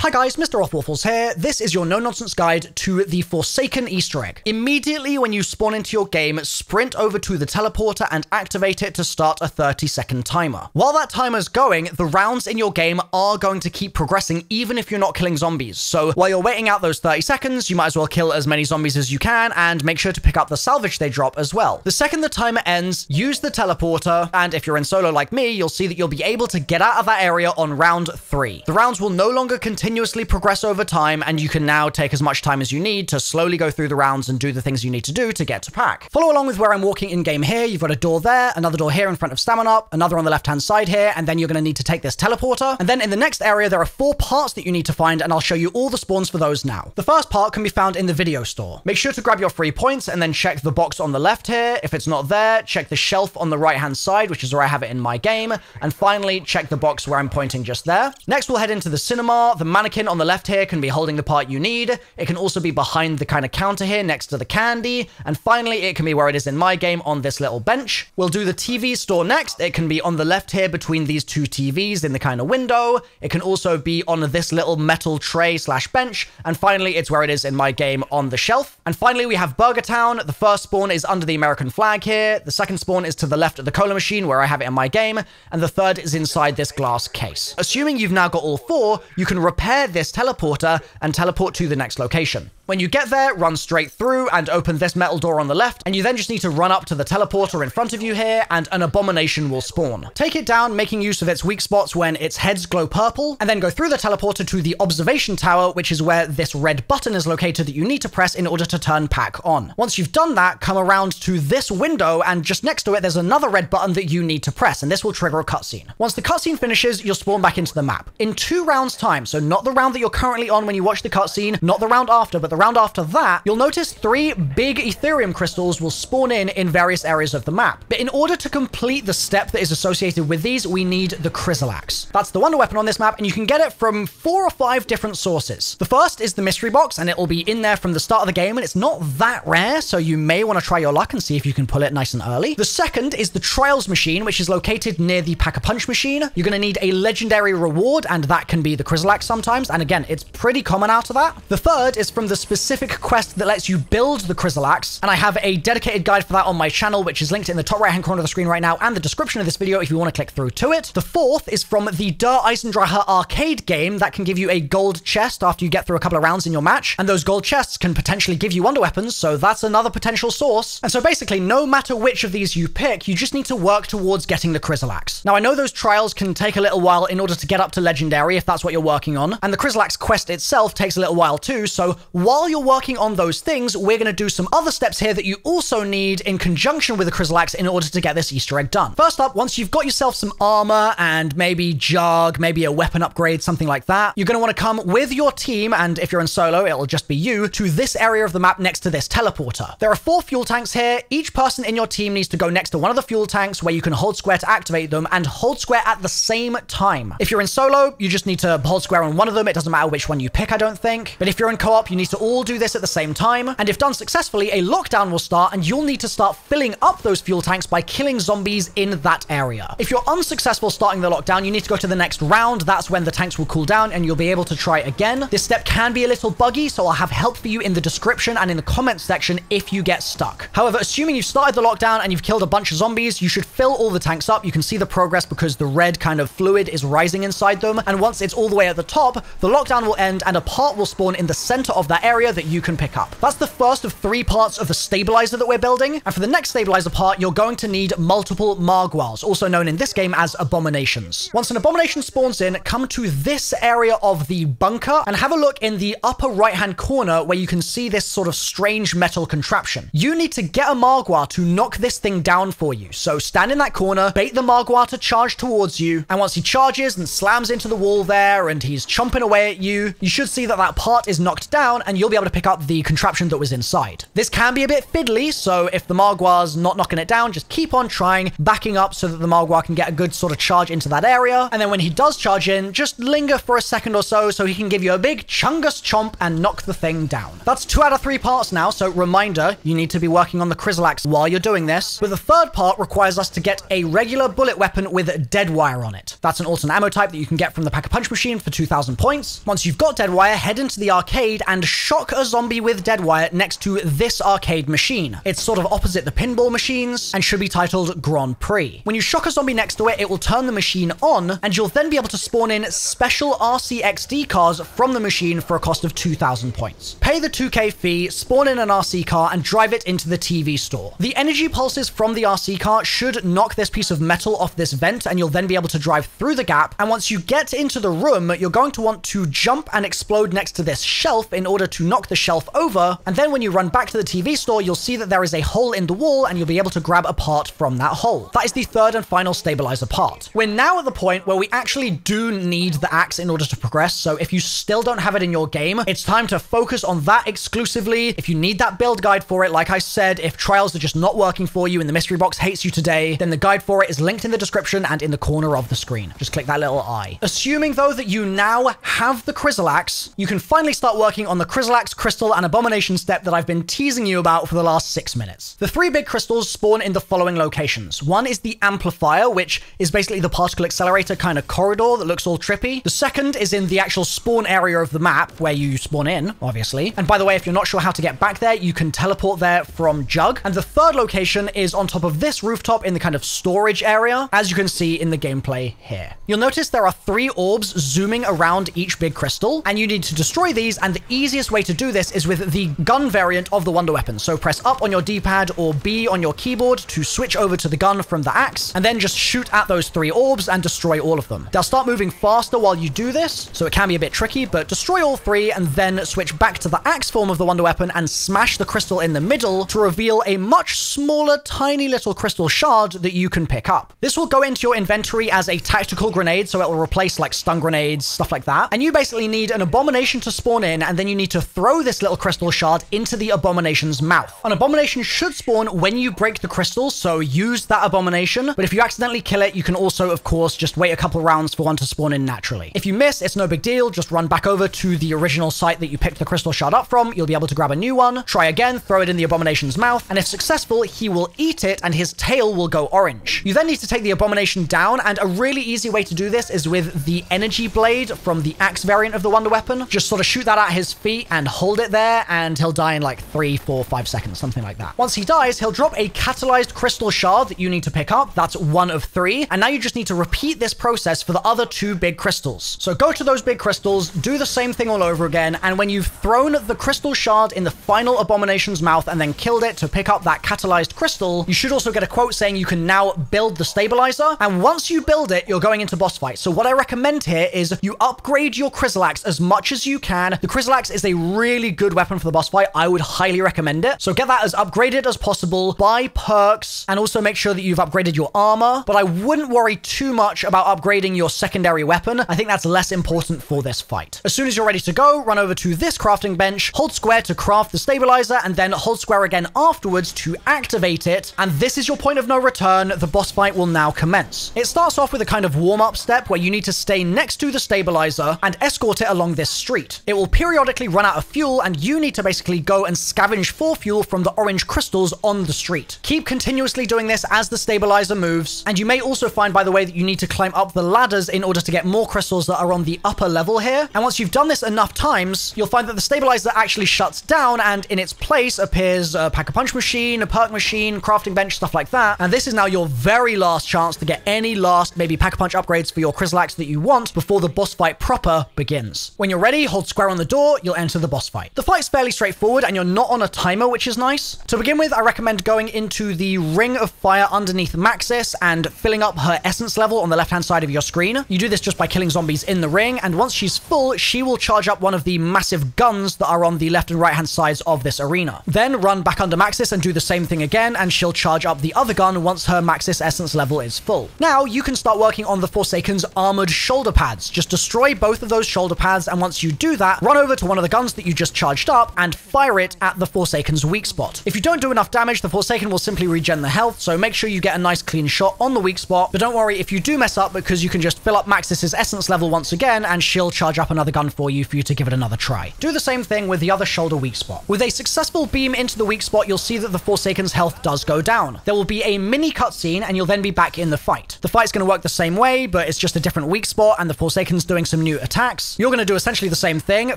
Hi guys, MrRoflWaffles here. This is your no-nonsense guide to the Forsaken Easter egg. Immediately when you spawn into your game, sprint over to the teleporter and activate it to start a 30-second timer. While that timer's going, the rounds in your game are going to keep progressing even if you're not killing zombies. So while you're waiting out those 30 seconds, you might as well kill as many zombies as you can and make sure to pick up the salvage they drop as well. The second the timer ends, use the teleporter, and if you're in solo like me, you'll see that you'll be able to get out of that area on round 3. The rounds will no longer continuously progress over time, and you can now take as much time as you need to slowly go through the rounds and do the things you need to do to get to pack. Follow along with where I'm walking in game here. You've got a door there, another door here in front of Stamina Up, another on the left-hand side here, and then you're going to need to take this teleporter. And then in the next area, there are 4 parts that you need to find, and I'll show you all the spawns for those now. The first part can be found in the video store. Make sure to grab your free points and then check the box on the left here. If it's not there, check the shelf on the right-hand side, which is where I have it in my game. And finally, check the box where I'm pointing just there. Next, we'll head into the cinema. The mannequin on the left here can be holding the part you need. It can also be behind the kind of counter here next to the candy. And finally, it can be where it is in my game on this little bench. We'll do the TV store next. It can be on the left here between these 2 TVs in the kind of window. It can also be on this little metal tray / bench. And finally, it's where it is in my game on the shelf. And finally, we have Burger Town. The first spawn is under the American flag here. The second spawn is to the left of the cola machine where I have it in my game. And the third is inside this glass case. Assuming you've now got all 4, you can repair this teleporter and teleport to the next location. When you get there, run straight through and open this metal door on the left, and you then just need to run up to the teleporter in front of you here, and an abomination will spawn. Take it down, making use of its weak spots when its heads glow purple, and then go through the teleporter to the observation tower, which is where this red button is located that you need to press in order to turn pack on. Once you've done that, come around to this window, and just next to it, there's another red button that you need to press, and this will trigger a cutscene. Once the cutscene finishes, you'll spawn back into the map. In 2 rounds time, so not the round that you're currently on when you watch the cutscene, not the round after, but the round after that, you'll notice 3 big Ethereum crystals will spawn in various areas of the map. But in order to complete the step that is associated with these, we need the Chrysalax. That's the wonder weapon on this map, and you can get it from 4 or 5 different sources. The first is the mystery box, and it will be in there from the start of the game, and it's not that rare, so you may want to try your luck and see if you can pull it nice and early. The second is the trials machine, which is located near the Pack-a-Punch machine. You're going to need a legendary reward, and that can be the Chrysalax sometimes, and again, it's pretty common out of that. The third is from the specific quest that lets you build the Chrysalax, and I have a dedicated guide for that on my channel, which is linked in the top right-hand corner of the screen right now and the description of this video if you want to click through to it. The fourth is from the Der Eisendrache arcade game that can give you a gold chest after you get through a couple of rounds in your match, and those gold chests can potentially give you wonder weapons, so that's another potential source. And so basically, no matter which of these you pick, you just need to work towards getting the Chrysalax. Now, I know those trials can take a little while in order to get up to legendary if that's what you're working on, and the Chrysalax quest itself takes a little while too, so while you're working on those things, we're going to do some other steps here that you also need in conjunction with the Chrysalax in order to get this Easter egg done. First up, once you've got yourself some armor and maybe jug, maybe a weapon upgrade, something like that, you're going to want to come with your team, and if you're in solo, it'll just be you, to this area of the map next to this teleporter. There are 4 fuel tanks here. Each person in your team needs to go next to one of the fuel tanks where you can hold square to activate them and hold square at the same time. If you're in solo, you just need to hold square on one of them. It doesn't matter which one you pick, I don't think. But if you're in co-op, you need to all do this at the same time. And if done successfully, a lockdown will start, and you'll need to start filling up those fuel tanks by killing zombies in that area. If you're unsuccessful starting the lockdown, you need to go to the next round. That's when the tanks will cool down and you'll be able to try again. This step can be a little buggy, so I'll have help for you in the description and in the comments section if you get stuck. However, assuming you've started the lockdown and you've killed a bunch of zombies, you should fill all the tanks up. You can see the progress because the red kind of fluid is rising inside them, and once it's all the way at the top, the lockdown will end and a part will spawn in the center of that area that you can pick up. That's the first of 3 parts of the stabilizer that we're building, and for the next stabilizer part, you're going to need multiple margwas, also known in this game as abominations. Once an abomination spawns in, come to this area of the bunker and have a look in the upper right-hand corner where you can see this sort of strange metal contraption. You need to get a margwa to knock this thing down for you, so stand in that corner, bait the margwa to charge towards you, and once he charges and slams into the wall there and he's chomping away at you, you should see that that part is knocked down and you'll be able to pick up the contraption that was inside. This can be a bit fiddly, so if the margwa's not knocking it down, just keep on trying, backing up so that the margwa can get a good sort of charge into that area, and then when he does charge in, just linger for a second or so he can give you a big chungus chomp and knock the thing down. That's 2 out of 3 parts now, so reminder, you need to be working on the Chrysalax while you're doing this. But the third part requires us to get a regular bullet weapon with dead wire on it. That's an alternate ammo type that you can get from the Pack-a-Punch machine for 2,000 2,000 points. Once you've got Deadwire, head into the arcade and shock a zombie with Deadwire next to this arcade machine. It's sort of opposite the pinball machines and should be titled Grand Prix. When you shock a zombie next to it, it will turn the machine on, and you'll then be able to spawn in special RCXD cars from the machine for a cost of 2,000 points. Pay the 2k fee, spawn in an RC car, and drive it into the TV store. The energy pulses from the RC car should knock this piece of metal off this vent, and you'll then be able to drive through the gap. And once you get into the room, you're going to want to jump and explode next to this shelf in order to knock the shelf over. And then when you run back to the TV store, you'll see that there is a hole in the wall, and you'll be able to grab a part from that hole. That is the third and final stabilizer part. We're now at the point where we actually do need the axe in order to progress, so if you still don't have it in your game, it's time to focus on that exclusively. If you need that build guide for it, like I said, if trials are just not working for you and the mystery box hates you today, then the guide for it is linked in the description and in the corner of the screen. Just click that little eye. Assuming though that you now have the Chrysalax, you can finally start working on the Chrysalax, Crystal, and Abomination step that I've been teasing you about for the last 6 minutes. The 3 big crystals spawn in the following locations. One is the amplifier, which is basically the particle accelerator kind of corridor that looks all trippy. The second is in the actual spawn area of the map where you spawn in, obviously. And by the way, if you're not sure how to get back there, you can teleport there from Jug. And the third location is on top of this rooftop in the kind of storage area, as you can see in the gameplay here. You'll notice there are 3 orbs zooming around each big crystal, and you need to destroy these, and the easiest way to do this is with the gun variant of the wonder weapon. So press up on your D-pad or B on your keyboard to switch over to the gun from the axe, and then just shoot at those 3 orbs and destroy all of them. They'll start moving faster while you do this, so it can be a bit tricky, but destroy all 3 and then switch back to the axe form of the wonder weapon and smash the crystal in the middle to reveal a much smaller, tiny little crystal shard that you can pick up. This will go into your inventory as a tactical grenade, so it will replace like stun grenades, stuff like that. And you basically need an abomination to spawn in, and then you need to throw this little crystal shard into the abomination's mouth. An abomination should spawn when you break the crystal, so use that abomination. But if you accidentally kill it, you can also, of course, just wait a couple rounds for one to spawn in naturally. If you miss, it's no big deal. Just run back over to the original site that you picked the crystal shard up from. You'll be able to grab a new one, try again, throw it in the abomination's mouth, and if successful, he will eat it and his tail will go orange. You then need to take the abomination down, and a really easy way to do this is with the energy blade from the axe variant of the wonder weapon. Just sort of shoot that at his feet and hold it there, and he'll die in like 3, 4, 5 seconds, something like that. Once he dies, he'll drop a catalyzed crystal shard that you need to pick up. That's 1 of 3, and now you just need to repeat this process for the other 2 big crystals. So go to those big crystals, do the same thing all over again, and when you've thrown the crystal shard in the final abomination's mouth and then killed it to pick up that catalyzed crystal, you should also get a quote saying you can now build the stabilizer. And once you build it, you're going into boss fight. So what I recommend here is you upgrade your Chrysalax as much as you can. The Chrysalax is a really good weapon for the boss fight. I would highly recommend it. So get that as upgraded as possible, buy perks, and also make sure that you've upgraded your armor. But I wouldn't worry too much about upgrading your secondary weapon. I think that's less important for this fight. As soon as you're ready to go, run over to this crafting bench, hold square to craft the stabilizer, and then hold square again afterwards to activate it. And this is your point of no return. The boss fight will now commence. It starts off with a kind of warm-up step where you need to stay next to the stabilizer and escort it along this street. It will periodically run out of fuel, and you need to basically go and scavenge for fuel from the orange crystals on the street. Keep continuously doing this as the stabilizer moves, and you may also find, by the way, that you need to climb up the ladders in order to get more crystals that are on the upper level here. And once you've done this enough times, you'll find that the stabilizer actually shuts down, and in its place appears a pack-a-punch machine, a perk machine, crafting bench, stuff like that. And this is now your very last chance to get any last, maybe pack-a-punch upgrades for your Chrysalax that you want before the boss fight proper begins. When you're ready, hold square on the door, you'll enter the boss fight. The fight's fairly straightforward, and you're not on a timer, which is nice. To begin with, I recommend going into the ring of fire underneath Maxis and filling up her essence level on the left-hand side of your screen. You do this just by killing zombies in the ring, and once she's full, she will charge up one of the massive guns that are on the left and right-hand sides of this arena. Then run back under Maxis and do the same thing again, and she'll charge up the other gun once her Maxis essence level is full. Now, you can start working on the Forsaken's armored shoulder pads. Just destroy both of those shoulder pads, and once you do that, run over to one of the guns that you just charged up and fire it at the Forsaken's weak spot. If you don't do enough damage, the Forsaken will simply regen the health, so make sure you get a nice clean shot on the weak spot. But don't worry if you do mess up, because you can just fill up Maxis's essence level once again, and she'll charge up another gun for you to give it another try. Do the same thing with the other shoulder weak spot. With a successful beam into the weak spot, you'll see that the Forsaken's health does go down. There will be a mini cutscene, and you'll then be back in the fight. The fight's going to work the same way, but it's just a different weak spot, and the Forsaken's doing some some new attacks. You're going to do essentially the same thing,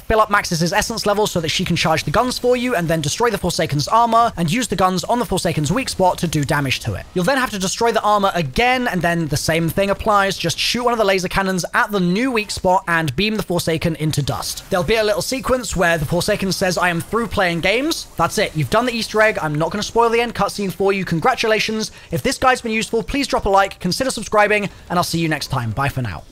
fill up Max's essence level so that she can charge the guns for you, and then destroy the Forsaken's armor, and use the guns on the Forsaken's weak spot to do damage to it. You'll then have to destroy the armor again, and then the same thing applies. Just shoot one of the laser cannons at the new weak spot and beam the Forsaken into dust. There'll be a little sequence where the Forsaken says, "I am through playing games." That's it. You've done the Easter egg. I'm not going to spoil the end cutscene for you. Congratulations. If this guide's been useful, please drop a like, consider subscribing, and I'll see you next time. Bye for now.